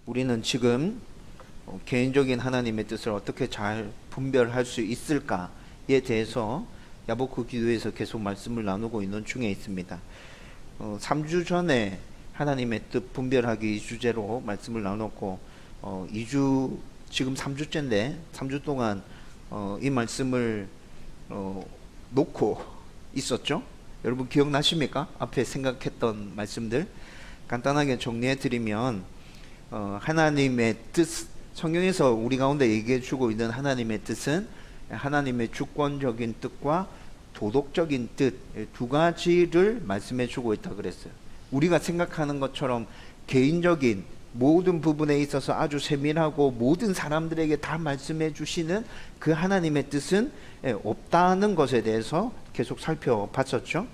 우리는 지금 개인적인 하나님의 뜻을 어떻게 잘 분별할 수 있을까에 대해서 야보크 기도에서 계속 말씀을 나누고 있는 중에 있습니다. 3주 전에 하나님의 뜻 분별하기 주제로 말씀을 나눴고 2주 지금 3주째인데 3주 동안 이 말씀을 놓고 있었죠. 여러분 기억나십니까? 앞에 생각했던 말씀들 간단하게 정리해 드리면 하나님의 뜻, 성경에서 우리 가운데 얘기해 주고 있는 하나님의 뜻은 하나님의 주권적인 뜻과 도덕적인 뜻 두 가지를 말씀해 주고 있다 그랬어요. 우리가 생각하는 것처럼 개인적인 모든 부분에 있어서 아주 세밀하고 모든 사람들에게 다 말씀해 주시는 그 하나님의 뜻은 없다는 것에 대해서 계속 살펴봤었죠.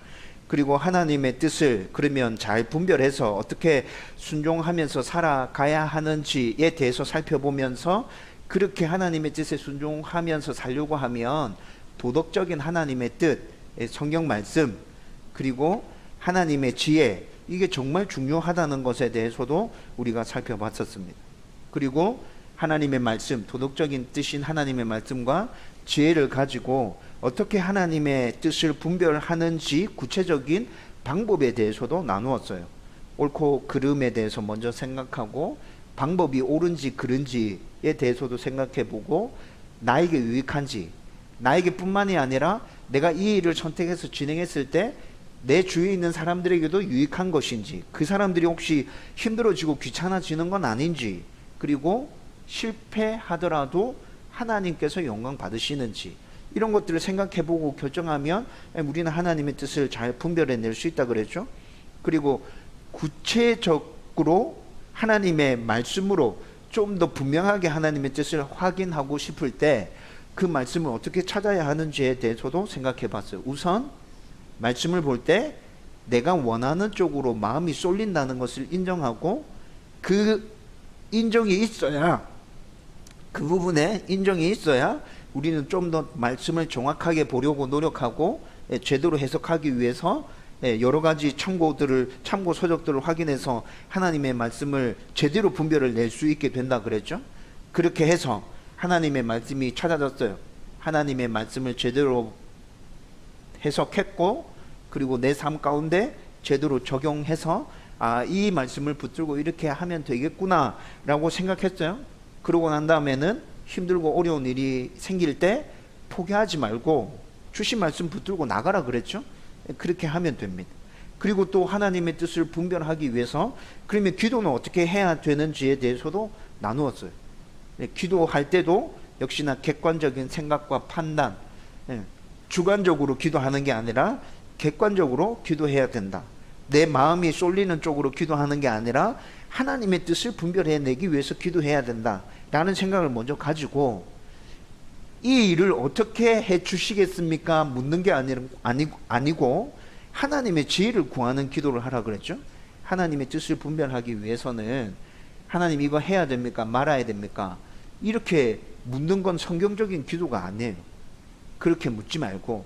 그리고 하나님의 뜻을 그러면 잘 분별해서 어떻게 순종하면서 살아가야 하는지에 대해서 살펴보면서 그렇게 하나님의 뜻에 순종하면서 살려고 하면 도덕적인 하나님의 뜻, 성경 말씀, 그리고 하나님의 지혜, 이게 정말 중요하다는 것에 대해서도 우리가 살펴봤었습니다. 그리고 하나님의 말씀, 도덕적인 뜻인 하나님의 말씀과 지혜를 가지고 어떻게 하나님의 뜻을 분별하는지 구체적인 방법에 대해서도 나누었어요. 옳고 그름에 대해서 먼저 생각하고 방법이 옳은지 그른지에 대해서도 생각해보고 나에게 유익한지, 나에게 뿐만이 아니라 내가 이 일을 선택해서 진행했을 때 내 주위에 있는 사람들에게도 유익한 것인지, 그 사람들이 혹시 힘들어지고 귀찮아지는 건 아닌지, 그리고 실패하더라도 하나님께서 영광 받으시는지, 이런 것들을 생각해보고 결정하면 우리는 하나님의 뜻을 잘 분별해낼 수 있다 그랬죠. 그리고 구체적으로 하나님의 말씀으로 좀 더 분명하게 하나님의 뜻을 확인하고 싶을 때 그 말씀을 어떻게 찾아야 하는지에 대해서도 생각해봤어요. 우선 말씀을 볼 때 내가 원하는 쪽으로 마음이 쏠린다는 것을 인정하고 그 인정이 있어야, 그 부분에 인정이 있어야 우리는 좀 더 말씀을 정확하게 보려고 노력하고 제대로 해석하기 위해서 여러 가지 참고 서적들을 확인해서 하나님의 말씀을 제대로 분별을 낼 수 있게 된다 그랬죠. 그렇게 해서 하나님의 말씀이 찾아졌어요. 하나님의 말씀을 제대로 해석했고, 그리고 내 삶 가운데 제대로 적용해서 이 말씀을 붙들고 이렇게 하면 되겠구나 라고 생각했어요. 그러고 난 다음에는 힘들고 어려운 일이 생길 때 포기하지 말고 주신 말씀 붙들고 나가라 그랬죠. 그렇게 하면 됩니다. 그리고 또 하나님의 뜻을 분별하기 위해서 그러면 기도는 어떻게 해야 되는지에 대해서도 나누었어요. 기도할 때도 역시나 객관적인 생각과 판단, 주관적으로 기도하는 게 아니라 객관적으로 기도해야 된다. 내 마음이 쏠리는 쪽으로 기도하는 게 아니라 하나님의 뜻을 분별해내기 위해서 기도해야 된다 라는 생각을 먼저 가지고, 이 일을 어떻게 해 주시겠습니까? 묻는 게 아니고 하나님의 지혜를 구하는 기도를 하라 그랬죠. 하나님의 뜻을 분별하기 위해서는 하나님 이거 해야 됩니까? 말아야 됩니까? 이렇게 묻는 건 성경적인 기도가 아니에요. 그렇게 묻지 말고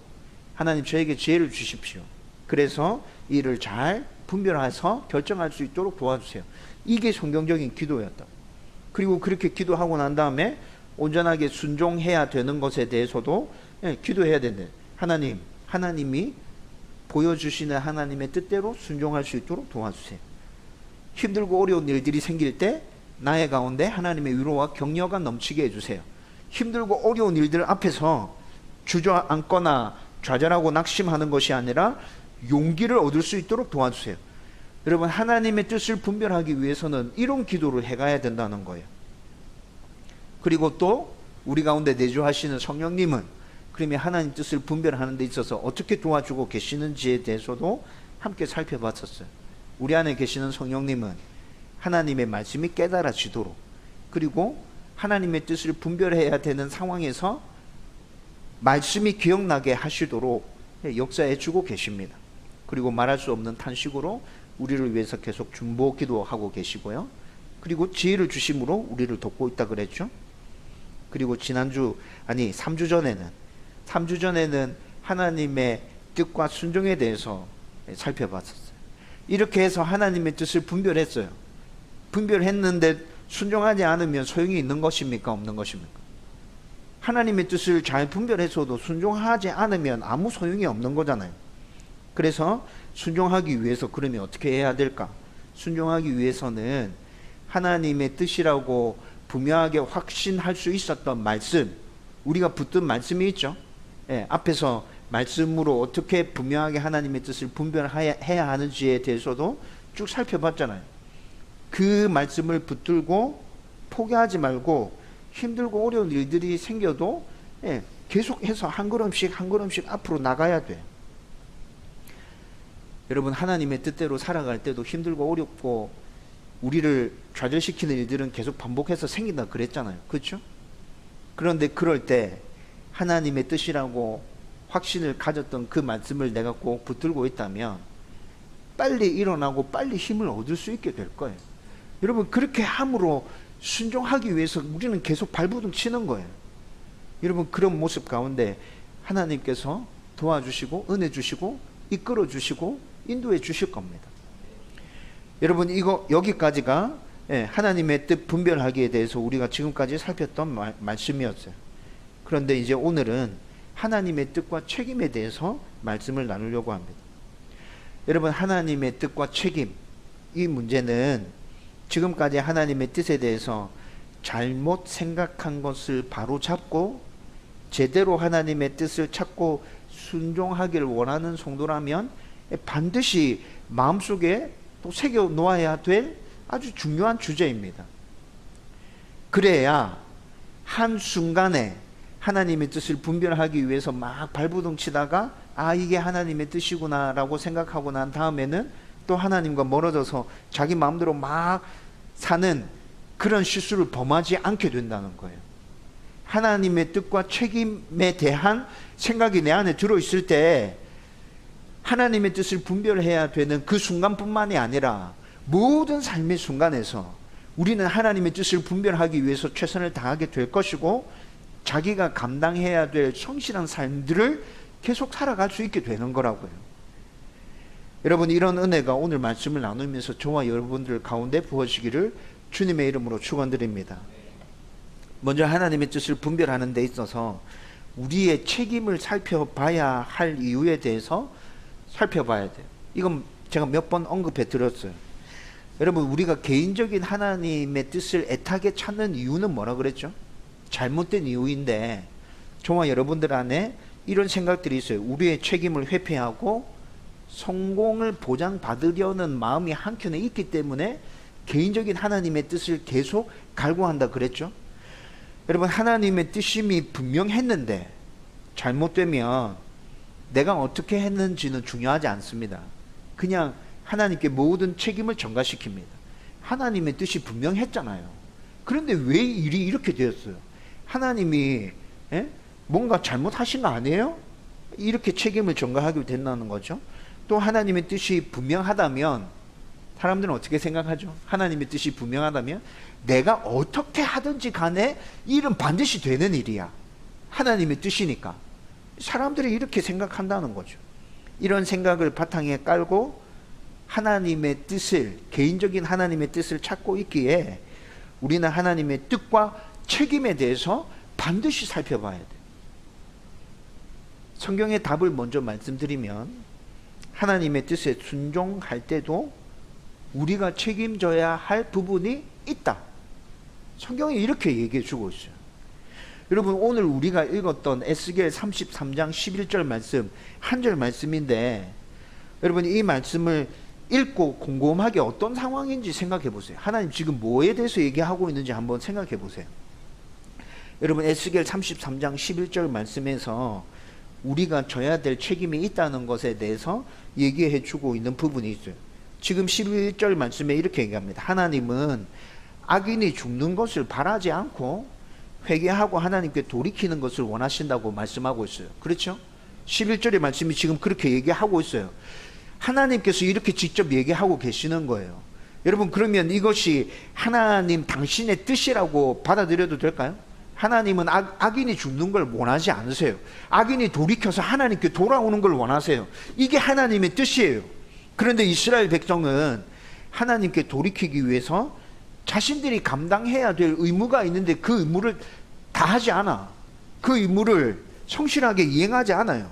하나님 저에게 지혜를 주십시오. 그래서 이 일을 잘 분별해서 결정할 수 있도록 도와주세요. 이게 성경적인 기도였다. 그리고 그렇게 기도하고 난 다음에 온전하게 순종해야 되는 것에 대해서도 기도해야 되는데, 하나님이 보여주시는 하나님의 뜻대로 순종할 수 있도록 도와주세요. 힘들고 어려운 일들이 생길 때 나의 가운데 하나님의 위로와 격려가 넘치게 해주세요. 힘들고 어려운 일들 앞에서 주저앉거나 좌절하고 낙심하는 것이 아니라 용기를 얻을 수 있도록 도와주세요. 여러분, 하나님의 뜻을 분별하기 위해서는 이런 기도를 해가야 된다는 거예요. 그리고 또 우리 가운데 내주하시는 성령님은 그러면 하나님 뜻을 분별하는 데 있어서 어떻게 도와주고 계시는지에 대해서도 함께 살펴봤었어요. 우리 안에 계시는 성령님은 하나님의 말씀이 깨달아지도록, 그리고 하나님의 뜻을 분별해야 되는 상황에서 말씀이 기억나게 하시도록 역사해 주고 계십니다. 그리고 말할 수 없는 탄식으로 우리를 위해서 계속 중보 기도하고 계시고요. 그리고 지혜를 주심으로 우리를 돕고 있다 그랬죠. 그리고 3주 전에는 하나님의 뜻과 순종에 대해서 살펴봤었어요. 이렇게 해서 하나님의 뜻을 분별했어요. 분별했는데 순종하지 않으면 소용이 있는 것입니까? 없는 것입니까? 하나님의 뜻을 잘 분별해서도 순종하지 않으면 아무 소용이 없는 거잖아요. 그래서 순종하기 위해서 그러면 어떻게 해야 될까? 순종하기 위해서는 하나님의 뜻이라고 분명하게 확신할 수 있었던 말씀, 우리가 붙든 말씀이 있죠. 예, 앞에서 말씀으로 어떻게 분명하게 하나님의 뜻을 분별해야 하는지에 대해서도 쭉 살펴봤잖아요. 그 말씀을 붙들고 포기하지 말고 힘들고 어려운 일들이 생겨도 계속해서 한 걸음씩 한 걸음씩 앞으로 나가야 돼. 여러분, 하나님의 뜻대로 살아갈 때도 힘들고 어렵고 우리를 좌절시키는 일들은 계속 반복해서 생긴다 그랬잖아요. 그렇죠? 그런데 그럴 때 하나님의 뜻이라고 확신을 가졌던 그 말씀을 내가 꼭 붙들고 있다면 빨리 일어나고 빨리 힘을 얻을 수 있게 될 거예요. 여러분, 그렇게 함으로 순종하기 위해서 우리는 계속 발버둥 치는 거예요. 여러분, 그런 모습 가운데 하나님께서 도와주시고 은혜 주시고 이끌어 주시고 인도해 주실 겁니다. 여러분, 이거 여기까지가 하나님의 뜻 분별하기에 대해서 우리가 지금까지 살폈던 말씀이었어요. 그런데 이제 오늘은 하나님의 뜻과 책임에 대해서 말씀을 나누려고 합니다. 여러분, 하나님의 뜻과 책임, 이 문제는 지금까지 하나님의 뜻에 대해서 잘못 생각한 것을 바로 잡고 제대로 하나님의 뜻을 찾고 순종하기를 원하는 성도라면 반드시 마음속에 또 새겨 놓아야 될 아주 중요한 주제입니다. 그래야 한순간에 하나님의 뜻을 분별하기 위해서 막 발버둥 치다가 이게 하나님의 뜻이구나 라고 생각하고 난 다음에는 또 하나님과 멀어져서 자기 마음대로 막 사는 그런 실수를 범하지 않게 된다는 거예요. 하나님의 뜻과 책임에 대한 생각이 내 안에 들어있을 때 하나님의 뜻을 분별해야 되는 그 순간뿐만이 아니라 모든 삶의 순간에서 우리는 하나님의 뜻을 분별하기 위해서 최선을 다하게 될 것이고 자기가 감당해야 될 성실한 삶들을 계속 살아갈 수 있게 되는 거라고요. 여러분, 이런 은혜가 오늘 말씀을 나누면서 저와 여러분들 가운데 부어지기를 주님의 이름으로 축원드립니다. 먼저 하나님의 뜻을 분별하는 데 있어서 우리의 책임을 살펴봐야 할 이유에 대해서 살펴봐야 돼요. 이건 제가 몇 번 언급해 드렸어요. 여러분, 우리가 개인적인 하나님의 뜻을 애타게 찾는 이유는 뭐라 그랬죠? 잘못된 이유인데 저와 여러분들 안에 이런 생각들이 있어요. 우리의 책임을 회피하고 성공을 보장받으려는 마음이 한켠에 있기 때문에 개인적인 하나님의 뜻을 계속 갈구한다 그랬죠. 여러분, 하나님의 뜻임이 분명했는데 잘못되면 내가 어떻게 했는지는 중요하지 않습니다. 그냥 하나님께 모든 책임을 전가시킵니다. 하나님의 뜻이 분명했잖아요. 그런데 왜 일이 이렇게 되었어요? 하나님이 뭔가 잘못하신 거 아니에요? 이렇게 책임을 전가하게 된다는 거죠. 또 하나님의 뜻이 분명하다면 사람들은 어떻게 생각하죠? 하나님의 뜻이 분명하다면 내가 어떻게 하든지 간에 일은 반드시 되는 일이야. 하나님의 뜻이니까. 사람들이 이렇게 생각한다는 거죠. 이런 생각을 바탕에 깔고 하나님의 뜻을, 개인적인 하나님의 뜻을 찾고 있기에 우리는 하나님의 뜻과 책임에 대해서 반드시 살펴봐야 돼요. 성경의 답을 먼저 말씀드리면 하나님의 뜻에 순종할 때도 우리가 책임져야 할 부분이 있다. 성경이 이렇게 얘기해 주고 있어요. 여러분, 오늘 우리가 읽었던 에스겔 33장 11절 말씀, 한 절 말씀인데 여러분, 이 말씀을 읽고 곰곰하게 어떤 상황인지 생각해 보세요. 하나님 지금 뭐에 대해서 얘기하고 있는지 한번 생각해 보세요. 여러분, 에스겔 33장 11절 말씀에서 우리가 져야 될 책임이 있다는 것에 대해서 얘기해 주고 있는 부분이 있어요. 지금 11절 말씀에 이렇게 얘기합니다. 하나님은 악인이 죽는 것을 바라지 않고 회개하고 하나님께 돌이키는 것을 원하신다고 말씀하고 있어요. 그렇죠? 11절의 말씀이 지금 그렇게 얘기하고 있어요. 하나님께서 이렇게 직접 얘기하고 계시는 거예요. 여러분, 그러면 이것이 하나님 당신의 뜻이라고 받아들여도 될까요? 하나님은 악인이 죽는 걸 원하지 않으세요. 악인이 돌이켜서 하나님께 돌아오는 걸 원하세요. 이게 하나님의 뜻이에요. 그런데 이스라엘 백성은 하나님께 돌이키기 위해서 자신들이 감당해야 될 의무가 있는데 그 의무를 다 하지 않아. 그 의무를 성실하게 이행하지 않아요.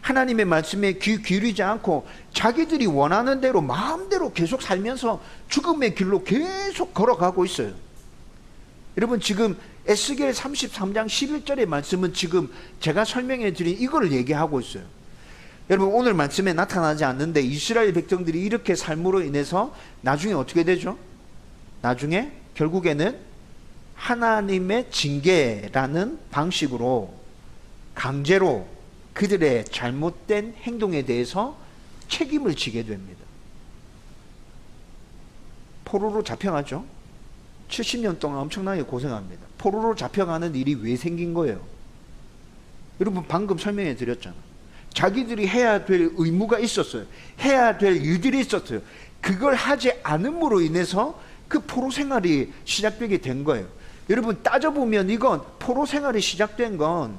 하나님의 말씀에 귀 기울이지 않고 자기들이 원하는 대로 마음대로 계속 살면서 죽음의 길로 계속 걸어가고 있어요. 여러분, 지금 에스겔 33장 11절의 말씀은 지금 제가 설명해 드린 이걸 얘기하고 있어요. 여러분, 오늘 말씀에 나타나지 않는데 이스라엘 백성들이 이렇게 삶으로 인해서 나중에 어떻게 되죠? 나중에 결국에는 하나님의 징계라는 방식으로 강제로 그들의 잘못된 행동에 대해서 책임을 지게 됩니다. 포로로 잡혀가죠. 70년 동안 엄청나게 고생합니다. 포로로 잡혀가는 일이 왜 생긴 거예요? 여러분, 방금 설명해 드렸잖아. 자기들이 해야 될 의무가 있었어요. 해야 될 일들이 있었어요. 그걸 하지 않음으로 인해서 그 포로 생활이 시작되게 된 거예요. 여러분, 따져보면 이건 포로 생활이 시작된 건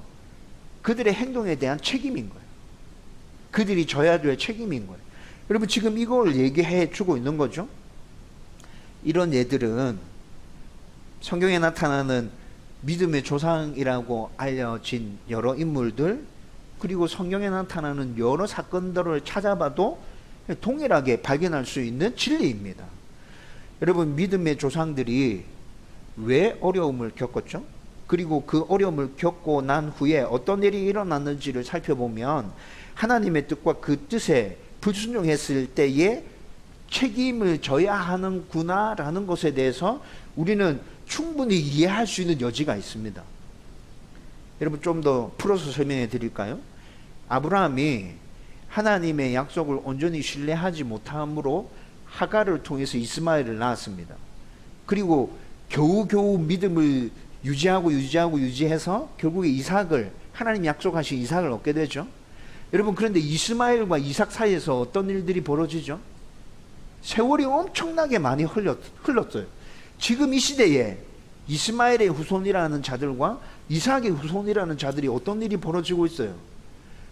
그들의 행동에 대한 책임인 거예요. 그들이 져야 될 책임인 거예요. 여러분, 지금 이걸 얘기해 주고 있는 거죠. 이런 예들은 성경에 나타나는 믿음의 조상이라고 알려진 여러 인물들, 그리고 성경에 나타나는 여러 사건들을 찾아봐도 동일하게 발견할 수 있는 진리입니다. 여러분, 믿음의 조상들이 왜 어려움을 겪었죠? 그리고 그 어려움을 겪고 난 후에 어떤 일이 일어났는지를 살펴보면 하나님의 뜻과 그 뜻에 불순종했을 때에 책임을 져야 하는구나라는 것에 대해서 우리는 충분히 이해할 수 있는 여지가 있습니다. 여러분, 좀 더 풀어서 설명해 드릴까요? 아브라함이 하나님의 약속을 온전히 신뢰하지 못함으로 하갈을 통해서 이스마엘을 낳았습니다. 그리고 겨우겨우 믿음을 유지해서 결국에 이삭을, 하나님 약속하신 이삭을 얻게 되죠. 여러분, 그런데 이스마엘과 이삭 사이에서 어떤 일들이 벌어지죠? 세월이 엄청나게 많이 흘렀어요. 지금 이 시대에 이스마엘의 후손이라는 자들과 이삭의 후손이라는 자들이 어떤 일이 벌어지고 있어요?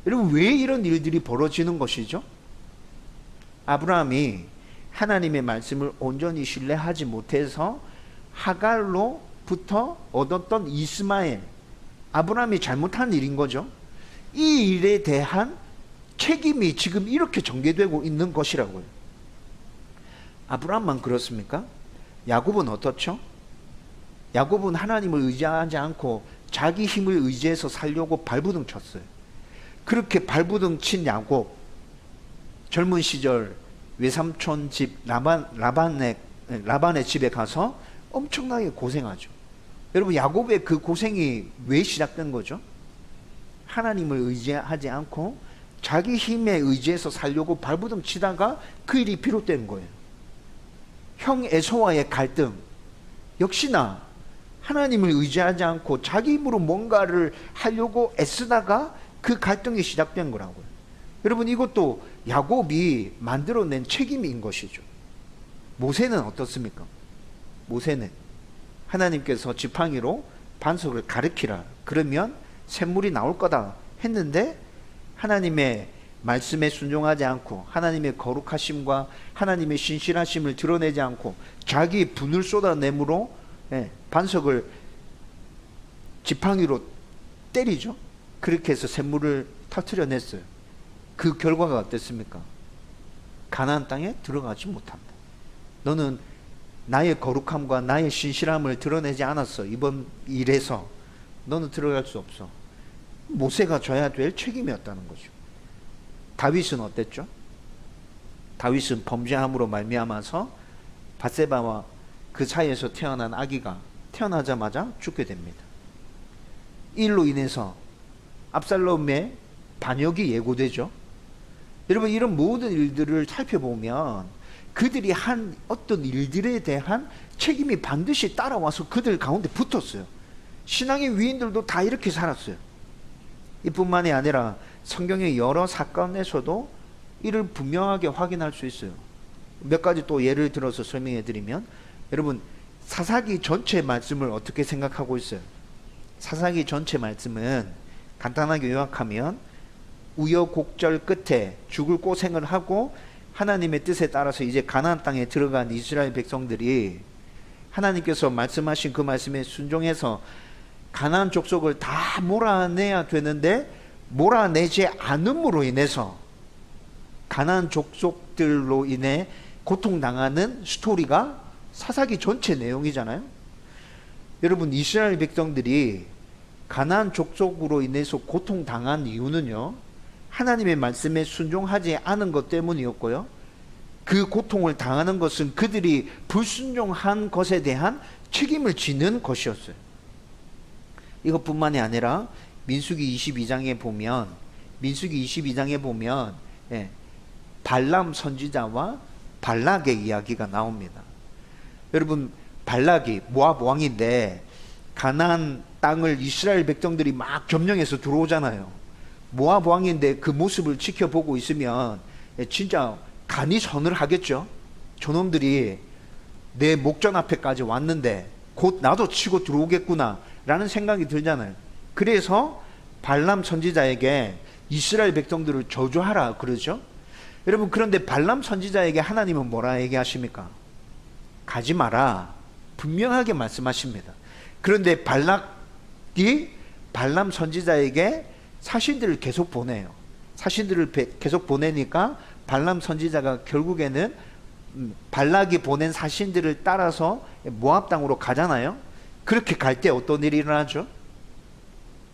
여러분, 왜 이런 일들이 벌어지는 것이죠? 아브라함이 하나님의 말씀을 온전히 신뢰하지 못해서 하갈로부터 얻었던 이스마엘, 아브라함이 잘못한 일인 거죠. 이 일에 대한 책임이 지금 이렇게 전개되고 있는 것이라고요. 아브라함만 그렇습니까? 야곱은 어떻죠? 야곱은 하나님을 의지하지 않고 자기 힘을 의지해서 살려고 발부둥 쳤어요. 그렇게 발부둥 친 야곱, 젊은 시절 외삼촌 집 라반의 집에 가서 엄청나게 고생하죠. 여러분, 야곱의 그 고생이 왜 시작된 거죠? 하나님을 의지하지 않고 자기 힘에 의지해서 살려고 발부둥 치다가 그 일이 비롯된 거예요. 형 에서와의 갈등, 역시나 하나님을 의지하지 않고 자기 힘으로 뭔가를 하려고 애쓰다가 그 갈등이 시작된 거라고요. 여러분, 이것도 야곱이 만들어낸 책임인 것이죠. 모세는 어떻습니까? 모세는 하나님께서 지팡이로 반석을 가리키라, 그러면 샘물이 나올 거다 했는데 하나님의 말씀에 순종하지 않고 하나님의 거룩하심과 하나님의 신실하심을 드러내지 않고 자기 분을 쏟아내므로 반석을 지팡이로 때리죠. 그렇게 해서 샘물을 터뜨려냈어요. 그 결과가 어땠습니까? 가나안 땅에 들어가지 못한다. 너는 나의 거룩함과 나의 신실함을 드러내지 않았어. 이번 일에서 너는 들어갈 수 없어. 모세가 져야 될 책임이었다는 거죠. 다윗은 어땠죠? 다윗은 범죄함으로 말미암아서 밧세바와 그 사이에서 태어난 아기가 태어나자마자 죽게 됩니다. 이 일로 인해서 압살롬의 반역이 예고되죠. 여러분, 이런 모든 일들을 살펴보면 그들이 한 어떤 일들에 대한 책임이 반드시 따라와서 그들 가운데 붙었어요. 신앙의 위인들도 다 이렇게 살았어요. 이뿐만이 아니라 성경의 여러 사건에서도 이를 분명하게 확인할 수 있어요. 몇 가지 또 예를 들어서 설명해 드리면, 여러분, 사사기 전체 말씀을 어떻게 생각하고 있어요? 사사기 전체 말씀은 간단하게 요약하면 우여곡절 끝에 죽을 고생을 하고 하나님의 뜻에 따라서 이제 가나안 땅에 들어간 이스라엘 백성들이 하나님께서 말씀하신 그 말씀에 순종해서 가나안 족속을 다 몰아내야 되는데 몰아내지 않음으로 인해서 가나안 족속들로 인해 고통당하는 스토리가 사사기 전체 내용이잖아요. 여러분, 이스라엘 백성들이 가나안 족속으로 인해서 고통당한 이유는요, 하나님의 말씀에 순종하지 않은 것 때문이었고요, 그 고통을 당하는 것은 그들이 불순종한 것에 대한 책임을 지는 것이었어요. 이것뿐만이 아니라 민수기 22장에 보면 발람 선지자와 발락의 이야기가 나옵니다. 여러분, 발락이 모압 왕인데 가나안 땅을 이스라엘 백성들이 막 점령해서 들어오잖아요. 모압 왕인데 그 모습을 지켜보고 있으면 진짜 간이 서늘하겠죠. 저놈들이 내 목전 앞에까지 왔는데 곧 나도 치고 들어오겠구나 라는 생각이 들잖아요. 그래서 발람 선지자에게 이스라엘 백성들을 저주하라 그러죠. 여러분, 그런데 발람 선지자에게 하나님은 뭐라 얘기하십니까? 가지 마라 분명하게 말씀하십니다. 그런데 발락이 발람 선지자에게 사신들을 계속 보내요. 사신들을 계속 보내니까 발람 선지자가 결국에는 발락이 보낸 사신들을 따라서 모압 땅으로 가잖아요. 그렇게 갈 때 어떤 일이 일어나죠?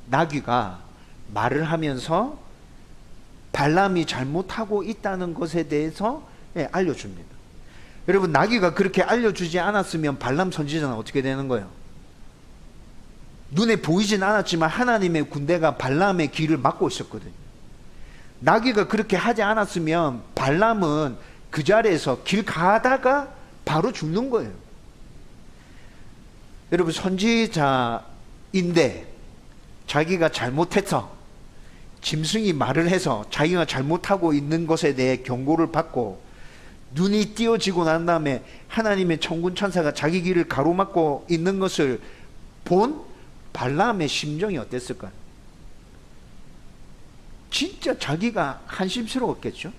나귀가 말을 하면서 발람이 잘못하고 있다는 것에 대해서 알려줍니다. 여러분, 나귀가 그렇게 알려주지 않았으면 발람 선지자는 어떻게 되는 거예요? 눈에 보이진 않았지만 하나님의 군대가 발람의 길을 막고 있었거든요. 나귀가 그렇게 하지 않았으면 발람은 그 자리에서 길 가다가 바로 죽는 거예요. 여러분, 선지자인데 자기가 잘못해서 짐승이 말을 해서 자기가 잘못하고 있는 것에 대해 경고를 받고 눈이 띄어지고 난 다음에 하나님의 천군 천사가 자기 길을 가로막고 있는 것을 본 발람의 심정이 어땠을까요? 진짜 자기가 한심스러웠겠죠.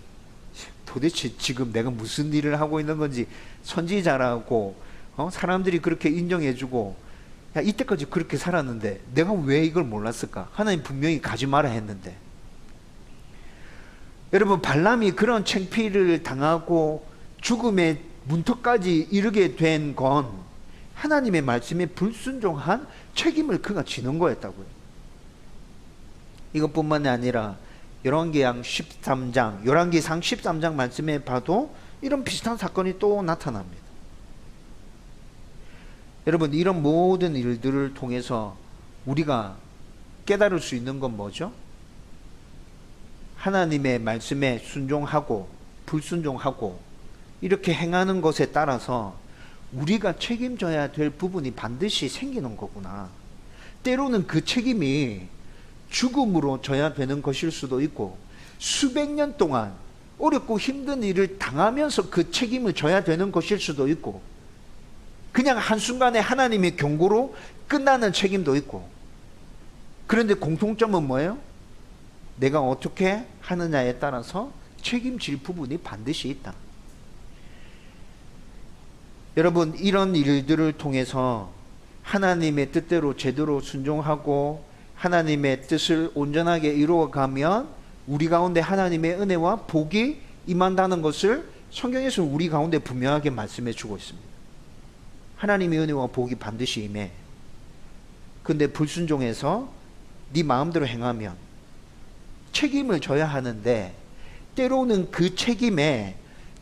도대체 지금 내가 무슨 일을 하고 있는 건지, 선지자라고 사람들이 그렇게 인정해주고, 야, 이때까지 그렇게 살았는데 내가 왜 이걸 몰랐을까? 하나님 분명히 가지 마라 했는데. 여러분, 발람이 그런 창피를 당하고 죽음의 문턱까지 이르게 된 건 하나님의 말씀에 불순종한 책임을 그가 지는 거였다고요. 이것뿐만이 아니라 열왕기상 13장 말씀에 봐도 이런 비슷한 사건이 또 나타납니다. 여러분, 이런 모든 일들을 통해서 우리가 깨달을 수 있는 건 뭐죠? 하나님의 말씀에 순종하고 불순종하고 이렇게 행하는 것에 따라서 우리가 책임져야 될 부분이 반드시 생기는 거구나. 때로는 그 책임이 죽음으로 져야 되는 것일 수도 있고, 수백 년 동안 어렵고 힘든 일을 당하면서 그 책임을 져야 되는 것일 수도 있고, 그냥 한순간에 하나님의 경고로 끝나는 책임도 있고. 그런데 공통점은 뭐예요? 내가 어떻게 하느냐에 따라서 책임질 부분이 반드시 있다. 여러분, 이런 일들을 통해서 하나님의 뜻대로 제대로 순종하고 하나님의 뜻을 온전하게 이루어가면 우리 가운데 하나님의 은혜와 복이 임한다는 것을 성경에서 우리 가운데 분명하게 말씀해 주고 있습니다. 하나님의 은혜와 복이 반드시 임해. 근데 불순종해서 네 마음대로 행하면 책임을 져야 하는데, 때로는 그 책임에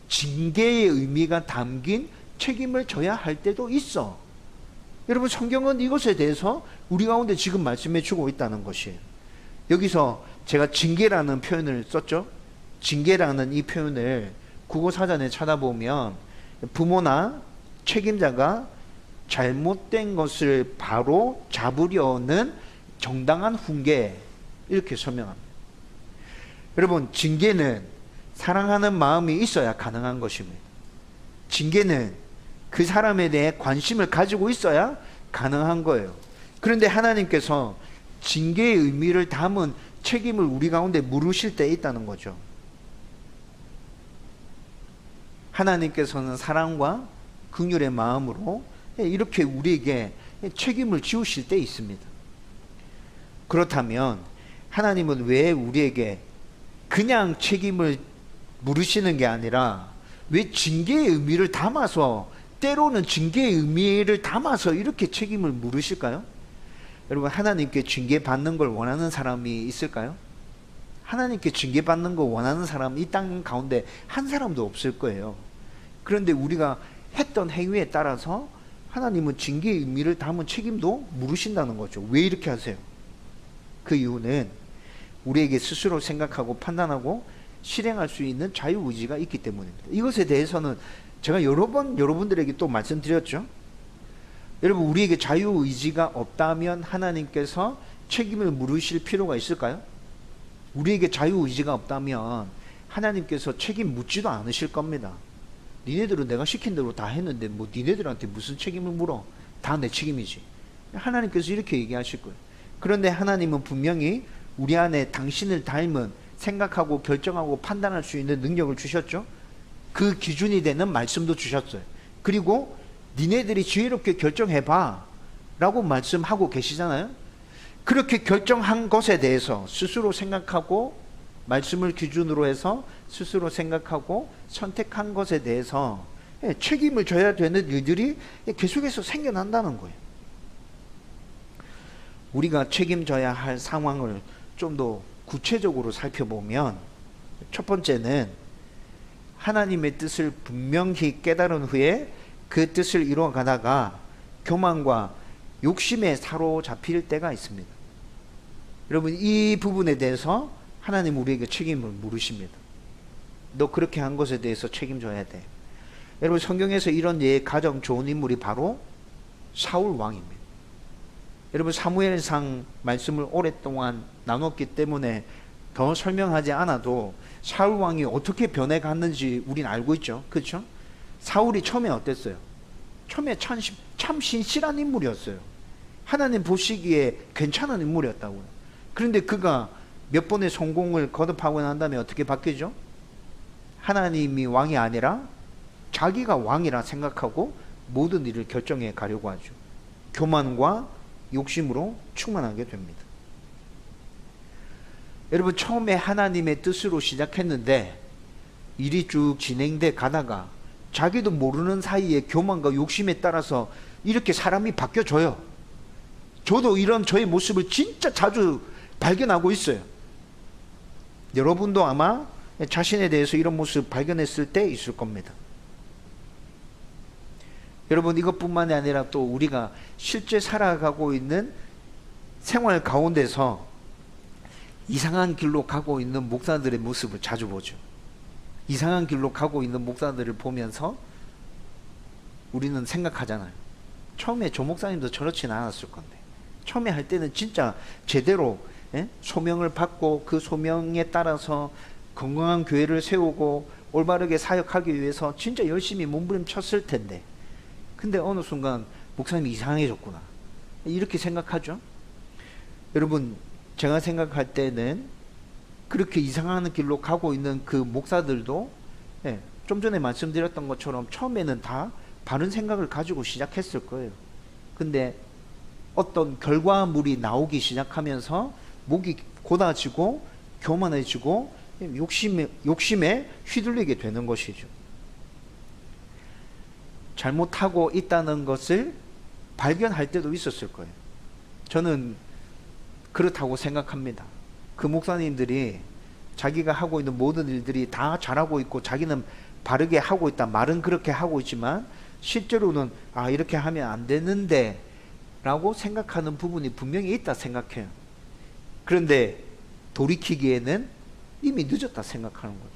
징계의 의미가 담긴 책임을 져야 할 때도 있어. 여러분, 성경은 이것에 대해서 우리 가운데 지금 말씀해 주고 있다는 것이에요. 여기서 제가 징계라는 표현을 썼죠. 징계라는 이 표현을 국어사전에 찾아보면 부모나 책임자가 잘못된 것을 바로 잡으려는 정당한 훈계, 이렇게 설명합니다. 여러분, 징계는 사랑하는 마음이 있어야 가능한 것입니다. 징계는 그 사람에 대해 관심을 가지고 있어야 가능한 거예요. 그런데 하나님께서 징계의 의미를 담은 책임을 우리 가운데 물으실 때 있다는 거죠. 하나님께서는 사랑과 긍휼의 마음으로 이렇게 우리에게 책임을 지우실 때 있습니다. 그렇다면 하나님은 왜 우리에게 그냥 책임을 물으시는 게 아니라 왜 징계의 의미를 담아서, 때로는 징계의 의미를 담아서 이렇게 책임을 물으실까요? 여러분, 하나님께 징계받는 걸 원하는 사람이 있을까요? 하나님께 징계받는 거 원하는 사람 이 땅 가운데 한 사람도 없을 거예요. 그런데 우리가 했던 행위에 따라서 하나님은 징계의 의미를 담은 책임도 물으신다는 거죠. 왜 이렇게 하세요? 그 이유는 우리에게 스스로 생각하고 판단하고 실행할 수 있는 자유의지가 있기 때문입니다. 이것에 대해서는 제가 여러 번 여러분들에게 또 말씀드렸죠. 여러분, 우리에게 자유의지가 없다면 하나님께서 책임을 물으실 필요가 있을까요? 우리에게 자유의지가 없다면 하나님께서 책임 묻지도 않으실 겁니다. 니네들은 내가 시킨 대로 다 했는데 뭐 니네들한테 무슨 책임을 물어? 다 내 책임이지. 하나님께서 이렇게 얘기하실 거예요. 그런데 하나님은 분명히 우리 안에 당신을 닮은 생각하고 결정하고 판단할 수 있는 능력을 주셨죠. 그 기준이 되는 말씀도 주셨어요. 그리고 니네들이 지혜롭게 결정해봐 라고 말씀하고 계시잖아요. 그렇게 결정한 것에 대해서 스스로 생각하고 말씀을 기준으로 해서 스스로 생각하고 선택한 것에 대해서 책임을 져야 되는 일들이 계속해서 생겨난다는 거예요. 우리가 책임져야 할 상황을 좀 더 구체적으로 살펴보면, 첫 번째는 하나님의 뜻을 분명히 깨달은 후에 그 뜻을 이루어가다가 교만과 욕심에 사로잡힐 때가 있습니다. 여러분, 이 부분에 대해서 하나님 우리에게 책임을 물으십니다. 너 그렇게 한 것에 대해서 책임져야 돼. 여러분, 성경에서 이런 예의 가장 좋은 인물이 바로 사울 왕입니다. 여러분, 사무엘상 말씀을 오랫동안 나눴기 때문에 더 설명하지 않아도 사울 왕이 어떻게 변해갔는지 우린 알고 있죠. 그렇죠? 사울이 처음에 어땠어요? 처음에 참 신실한 인물이었어요. 하나님 보시기에 괜찮은 인물이었다고요. 그런데 그가 몇 번의 성공을 거듭하고 난 다음에 어떻게 바뀌죠? 하나님이 왕이 아니라 자기가 왕이라 생각하고 모든 일을 결정해 가려고 하죠. 교만과 욕심으로 충만하게 됩니다. 여러분, 처음에 하나님의 뜻으로 시작했는데 일이 쭉 진행돼 가다가 자기도 모르는 사이에 교만과 욕심에 따라서 이렇게 사람이 바뀌어져요. 저도 이런 저의 모습을 진짜 자주 발견하고 있어요. 여러분도 아마 자신에 대해서 이런 모습 발견했을 때 있을 겁니다. 여러분, 이것뿐만이 아니라 또 우리가 실제 살아가고 있는 생활 가운데서 이상한 길로 가고 있는 목사들의 모습을 자주 보죠. 이상한 길로 가고 있는 목사들을 보면서 우리는 생각하잖아요. 처음에 저 목사님도 저렇지는 않았을 건데, 처음에 할 때는 진짜 제대로 소명을 받고 그 소명에 따라서 건강한 교회를 세우고 올바르게 사역하기 위해서 진짜 열심히 몸부림쳤을 텐데, 근데 어느 순간 목사님이 이상해졌구나, 이렇게 생각하죠. 여러분, 제가 생각할 때는 그렇게 이상한 길로 가고 있는 그 목사들도 좀 전에 말씀드렸던 것처럼 처음에는 다 바른 생각을 가지고 시작했을 거예요. 근데 어떤 결과물이 나오기 시작하면서 목이 곧아지고 교만해지고 욕심에 휘둘리게 되는 것이죠. 잘못하고 있다는 것을 발견할 때도 있었을 거예요. 저는 그렇다고 생각합니다. 그 목사님들이 자기가 하고 있는 모든 일들이 다 잘하고 있고 자기는 바르게 하고 있다, 말은 그렇게 하고 있지만 실제로는 이렇게 하면 안 되는데 라고 생각하는 부분이 분명히 있다 생각해요. 그런데 돌이키기에는 이미 늦었다 생각하는 거죠.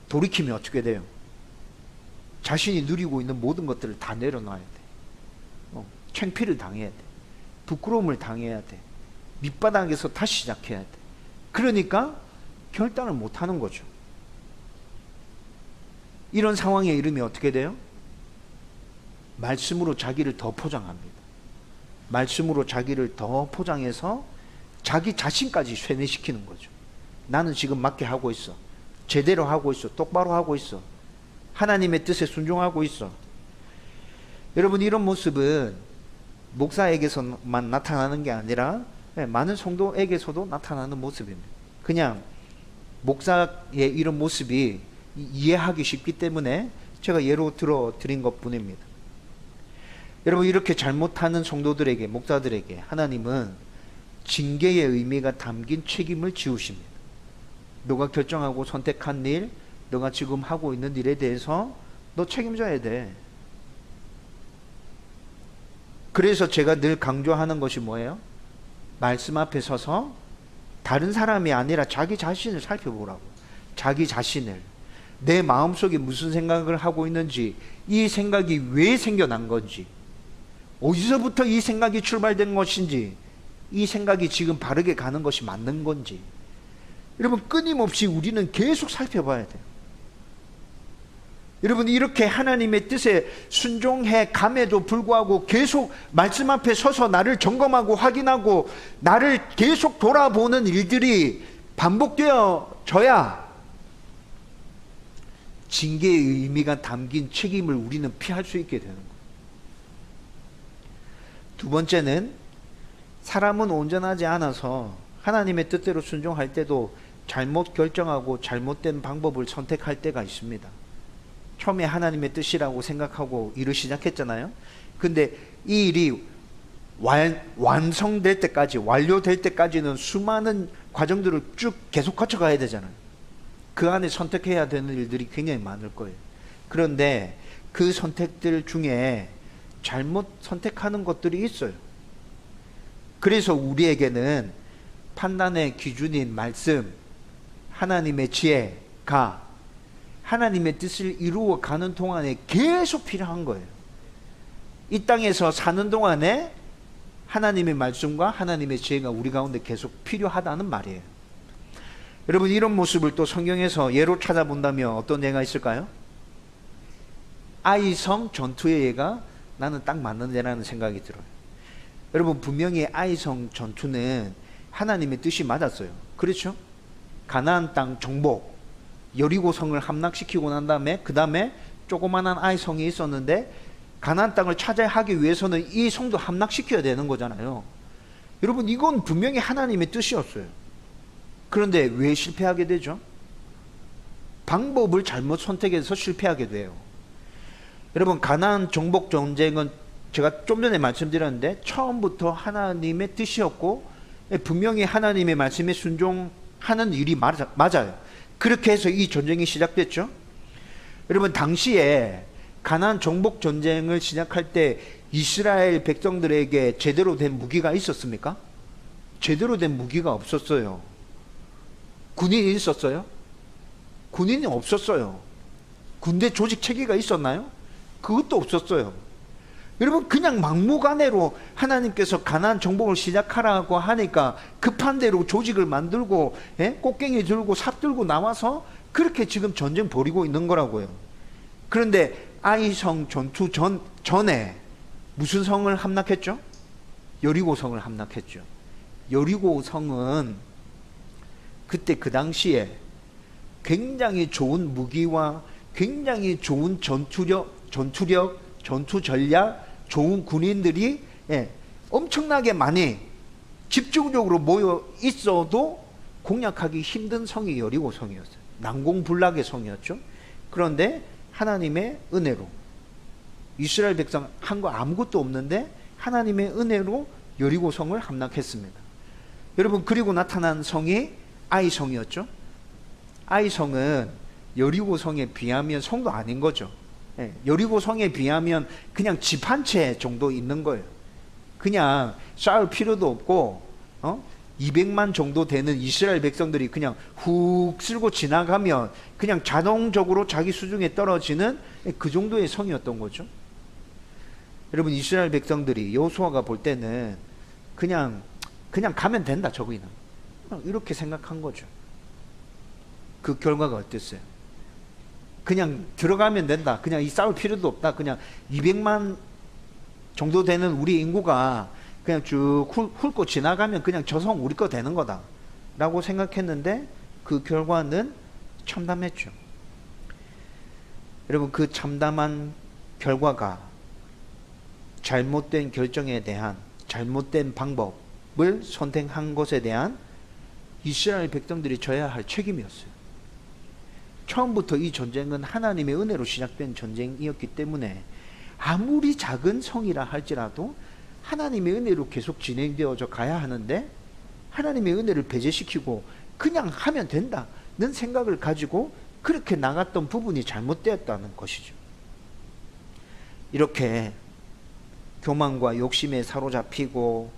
돌이키면 어떻게 돼요? 자신이 누리고 있는 모든 것들을 다 내려놔야 돼. 창피를 당해야 돼. 부끄러움을 당해야 돼. 밑바닥에서 다시 시작해야 돼. 그러니까 결단을 못하는 거죠. 이런 상황에 이르면 어떻게 돼요? 말씀으로 자기를 더 포장합니다. 말씀으로 자기를 더 포장해서 자기 자신까지 쇠뇌시키는 거죠. 나는 지금 맞게 하고 있어. 제대로 하고 있어. 똑바로 하고 있어. 하나님의 뜻에 순종하고 있어. 여러분, 이런 모습은 목사에게서만 나타나는 게 아니라 많은 성도에게서도 나타나는 모습입니다. 그냥 목사의 이런 모습이 이해하기 쉽기 때문에 제가 예로 들어 드린 것 뿐입니다. 여러분, 이렇게 잘못하는 성도들에게, 목사들에게 하나님은 징계의 의미가 담긴 책임을 지우십니다. 너가 결정하고 선택한 일, 너가 지금 하고 있는 일에 대해서 너 책임져야 돼. 그래서 제가 늘 강조하는 것이 뭐예요? 말씀 앞에 서서 다른 사람이 아니라 자기 자신을 살펴보라고. 자기 자신을. 내 마음속에 무슨 생각을 하고 있는지, 이 생각이 왜 생겨난 건지, 어디서부터 이 생각이 출발된 것인지, 이 생각이 지금 바르게 가는 것이 맞는 건지, 여러분, 끊임없이 우리는 계속 살펴봐야 돼요. 여러분, 이렇게 하나님의 뜻에 순종해 감에도 불구하고 계속 말씀 앞에 서서 나를 점검하고 확인하고 나를 계속 돌아보는 일들이 반복되어져야 징계의 의미가 담긴 책임을 우리는 피할 수 있게 되는 거예요. 두 번째는, 사람은 온전하지 않아서 하나님의 뜻대로 순종할 때도 잘못 결정하고 잘못된 방법을 선택할 때가 있습니다. 처음에 하나님의 뜻이라고 생각하고 일을 시작했잖아요. 근데 이 일이 완성될 때까지, 완료될 때까지는 수많은 과정들을 쭉 계속 거쳐가야 되잖아요. 그 안에 선택해야 되는 일들이 굉장히 많을 거예요. 그런데 그 선택들 중에 잘못 선택하는 것들이 있어요. 그래서 우리에게는 판단의 기준인 말씀, 하나님의 지혜가 하나님의 뜻을 이루어가는 동안에 계속 필요한 거예요. 이 땅에서 사는 동안에 하나님의 말씀과 하나님의 지혜가 우리 가운데 계속 필요하다는 말이에요. 여러분, 이런 모습을 또 성경에서 예로 찾아본다면 어떤 예가 있을까요? 아이성 전투의 예가 나는 딱 맞는 예라는 생각이 들어요. 여러분, 분명히 아이성 전투는 하나님의 뜻이 맞았어요. 그렇죠? 가나안 땅 정복, 여리고성을 함락시키고 난 다음에 그 다음에 조그만한 아이성이 있었는데 가나안 땅을 차지하기 위해서는 이 성도 함락시켜야 되는 거잖아요. 여러분, 이건 분명히 하나님의 뜻이었어요. 그런데 왜 실패하게 되죠? 방법을 잘못 선택해서 실패하게 돼요. 여러분, 가나안 정복 전쟁은 제가 좀 전에 말씀드렸는데 처음부터 하나님의 뜻이었고 분명히 하나님의 말씀에 순종하는 일이 맞아요. 그렇게 해서 이 전쟁이 시작됐죠. 여러분, 당시에 가나안 정복 전쟁을 시작할 때 이스라엘 백성들에게 제대로 된 무기가 있었습니까? 제대로 된 무기가 없었어요. 군인이 있었어요? 군인이 없었어요. 군대 조직 체계가 있었나요? 그것도 없었어요. 여러분, 그냥 막무가내로 하나님께서 가나안 정복을 시작하라고 하니까 급한 대로 조직을 만들고 꽃갱이 들고 삽 들고 나와서 그렇게 지금 전쟁 벌이고 있는 거라고요. 그런데 아이성 전투 전에 무슨 성을 함락했죠? 여리고성을 함락했죠. 여리고성은 그때 그 당시에 굉장히 좋은 무기와 굉장히 좋은 전투력, 전투 전략, 좋은 군인들이 엄청나게 많이 집중적으로 모여 있어도 공략하기 힘든 성이 여리고성이었어요. 난공불락의 성이었죠. 그런데 하나님의 은혜로 이스라엘 백성 한 거 아무것도 없는데 하나님의 은혜로 여리고성을 함락했습니다. 여러분, 그리고 나타난 성이 아이성이었죠. 아이성은 여리고성에 비하면 성도 아닌 거죠. 여리고성에 비하면 그냥 집 한 채 정도 있는 거예요. 그냥 싸울 필요도 없고 200만 정도 되는 이스라엘 백성들이 그냥 훅 쓸고 지나가면 그냥 자동적으로 자기 수중에 떨어지는 그 정도의 성이었던 거죠. 여러분, 이스라엘 백성들이 여호수아가 볼 때는 그냥 가면 된다, 저기는 이렇게 생각한 거죠. 그 결과가 어땠어요? 그냥 들어가면 된다. 그냥 이 싸울 필요도 없다. 그냥 200만 정도 되는 우리 인구가 그냥 쭉 훑고 지나가면 그냥 저 성 우리 거 되는 거다 라고 생각했는데 그 결과는 참담했죠. 여러분, 그 참담한 결과가 잘못된 결정에 대한, 잘못된 방법을 선택한 것에 대한 이스라엘 백성들이 져야 할 책임이었어요. 처음부터 이 전쟁은 하나님의 은혜로 시작된 전쟁이었기 때문에 아무리 작은 성이라 할지라도 하나님의 은혜로 계속 진행되어져 가야 하는데, 하나님의 은혜를 배제시키고 그냥 하면 된다는 생각을 가지고 그렇게 나갔던 부분이 잘못되었다는 것이죠. 이렇게 교만과 욕심에 사로잡히고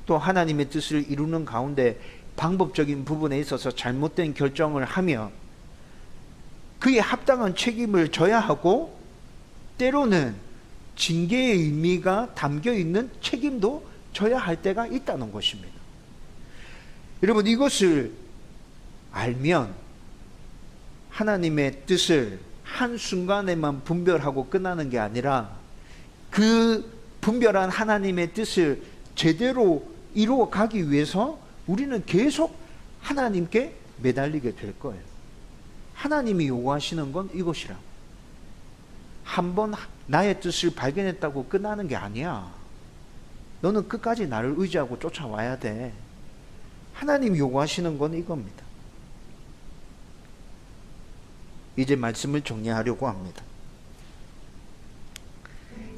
또 하나님의 뜻을 이루는 가운데 방법적인 부분에 있어서 잘못된 결정을 하며 그에 합당한 책임을 져야 하고, 때로는 징계의 의미가 담겨있는 책임도 져야 할 때가 있다는 것입니다. 여러분, 이것을 알면 하나님의 뜻을 한순간에만 분별하고 끝나는 게 아니라 그 분별한 하나님의 뜻을 제대로 이루어 가기 위해서 우리는 계속 하나님께 매달리게 될 거예요. 하나님이 요구하시는 건 이것이라. 한번 나의 뜻을 발견했다고 끝나는 게 아니야. 너는 끝까지 나를 의지하고 쫓아와야 돼. 하나님이 요구하시는 건 이겁니다. 이제 말씀을 정리하려고 합니다.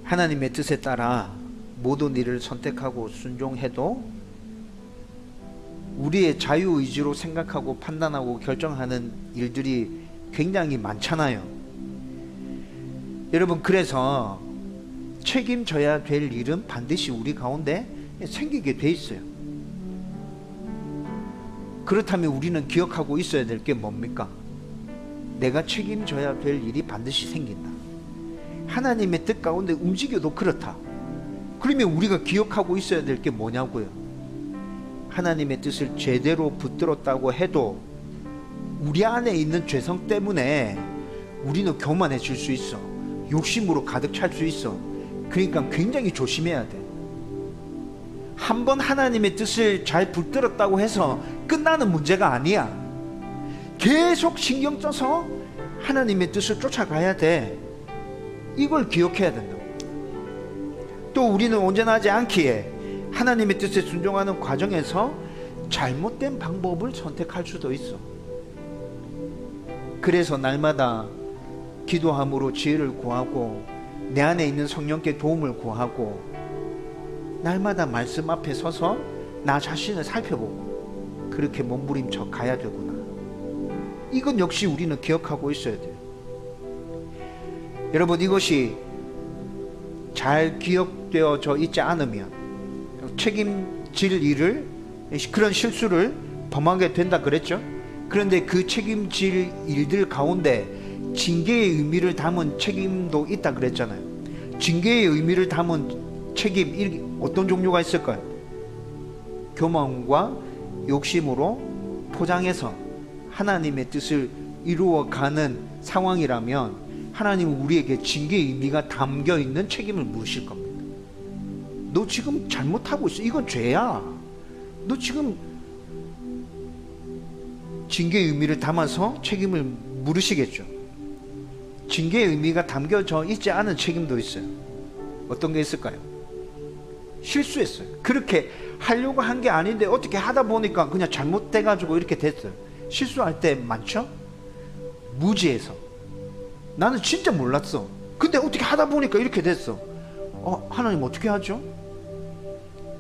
하나님의 뜻에 따라 모든 일을 선택하고 순종해도 우리의 자유의지로 생각하고 판단하고 결정하는 일들이 굉장히 많잖아요. 여러분, 그래서 책임져야 될 일은 반드시 우리 가운데 생기게 돼 있어요. 그렇다면 우리는 기억하고 있어야 될 게 뭡니까? 내가 책임져야 될 일이 반드시 생긴다. 하나님의 뜻 가운데 움직여도 그렇다. 그러면 우리가 기억하고 있어야 될 게 뭐냐고요? 하나님의 뜻을 제대로 붙들었다고 해도 우리 안에 있는 죄성 때문에 우리는 교만해질 수 있어. 욕심으로 가득 찰 수 있어. 그러니까 굉장히 조심해야 돼. 한번 하나님의 뜻을 잘 붙들었다고 해서 끝나는 문제가 아니야. 계속 신경 써서 하나님의 뜻을 쫓아가야 돼. 이걸 기억해야 된다고. 또 우리는 언제나 하지 않기에 하나님의 뜻에 순종하는 과정에서 잘못된 방법을 선택할 수도 있어. 그래서 날마다 기도함으로 지혜를 구하고 내 안에 있는 성령께 도움을 구하고 날마다 말씀 앞에 서서 나 자신을 살펴보고 그렇게 몸부림쳐 가야 되구나. 이건 역시 우리는 기억하고 있어야 돼요. 여러분, 이것이 잘 기억되어져 있지 않으면 책임질 일을, 그런 실수를 범하게 된다 그랬죠. 그런데 그 책임질 일들 가운데 징계의 의미를 담은 책임도 있다 그랬잖아요. 징계의 의미를 담은 책임, 어떤 종류가 있을까요? 교만과 욕심으로 포장해서 하나님의 뜻을 이루어가는 상황이라면 하나님은 우리에게 징계의 의미가 담겨있는 책임을 물으실 겁니다. 너 지금 잘못하고 있어. 이건 죄야. 너 지금 징계의 의미를 담아서 책임을 물으시겠죠. 징계의 의미가 담겨져 있지 않은 책임도 있어요. 어떤 게 있을까요? 실수했어요. 그렇게 하려고 한 게 아닌데 어떻게 하다 보니까 그냥 잘못돼가지고 이렇게 됐어요. 실수할 때 많죠? 무지해서 나는 진짜 몰랐어. 근데 어떻게 하다 보니까 이렇게 됐어. 하나님 어떻게 하죠?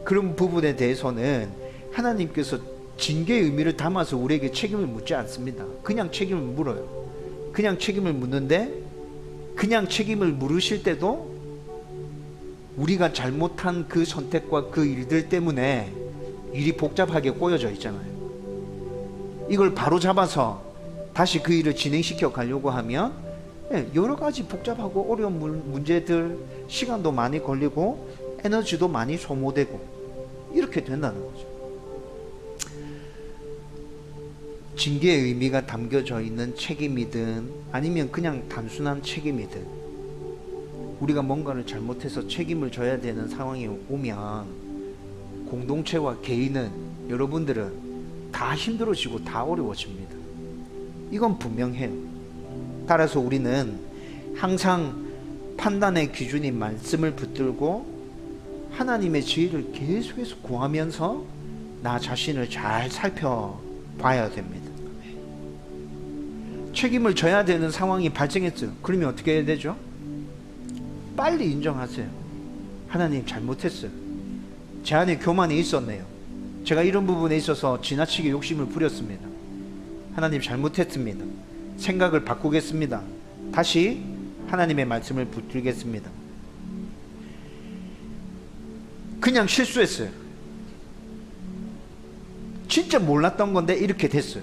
그런 부분에 대해서는 하나님께서 징계의 의미를 담아서 우리에게 책임을 묻지 않습니다. 그냥 책임을 물어요. 그냥 책임을 묻는데, 그냥 책임을 물으실 때도 우리가 잘못한 그 선택과 그 일들 때문에 일이 복잡하게 꼬여져 있잖아요. 이걸 바로 잡아서 다시 그 일을 진행시켜 가려고 하면 여러 가지 복잡하고 어려운 문제들, 시간도 많이 걸리고 에너지도 많이 소모되고 이렇게 된다는 거죠. 징계의 의미가 담겨져 있는 책임이든 아니면 그냥 단순한 책임이든 우리가 뭔가를 잘못해서 책임을 져야 되는 상황이 오면 공동체와 개인은, 여러분들은 다 힘들어지고 다 어려워집니다. 이건 분명해요. 따라서 우리는 항상 판단의 기준인 말씀을 붙들고 하나님의 지혜를 계속해서 구하면서 나 자신을 잘 살펴봐야 됩니다. 책임을 져야 되는 상황이 발생했어요. 그러면 어떻게 해야 되죠? 빨리 인정하세요. 하나님 잘못했어요. 제 안에 교만이 있었네요. 제가 이런 부분에 있어서 지나치게 욕심을 부렸습니다. 하나님 잘못했습니다. 생각을 바꾸겠습니다. 다시 하나님의 말씀을 붙들겠습니다. 그냥 실수했어요. 진짜 몰랐던 건데 이렇게 됐어요.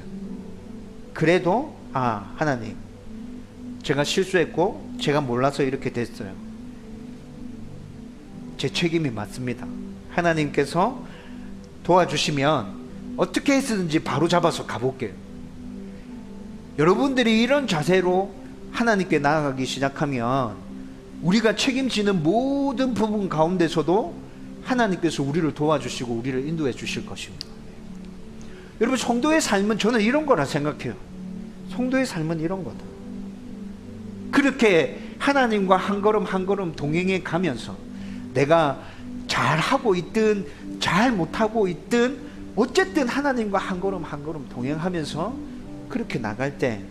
그래도 하나님, 제가 실수했고 제가 몰라서 이렇게 됐어요. 제 책임이 맞습니다. 하나님께서 도와주시면 어떻게 해서든지 바로 잡아서 가볼게요. 여러분들이 이런 자세로 하나님께 나아가기 시작하면 우리가 책임지는 모든 부분 가운데서도 하나님께서 우리를 도와주시고 우리를 인도해 주실 것입니다. 여러분, 성도의 삶은 저는 이런 거라 생각해요. 성도의 삶은 이런 거다. 그렇게 하나님과 한 걸음 한 걸음 동행해 가면서 내가 잘하고 있든 잘 못하고 있든 어쨌든 하나님과 한 걸음 한 걸음 동행하면서 그렇게 나갈 때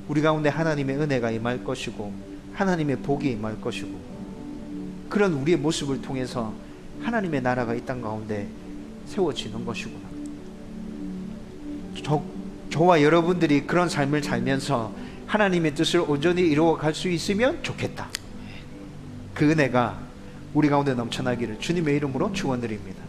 우리 가운데 하나님의 은혜가 임할 것이고 하나님의 복이 임할 것이고, 그런 우리의 모습을 통해서 하나님의 나라가 이 땅 가운데 세워지는 것이구나. 저와 여러분들이 그런 삶을 살면서 하나님의 뜻을 온전히 이루어갈 수 있으면 좋겠다. 그 은혜가 우리 가운데 넘쳐나기를 주님의 이름으로 축원드립니다.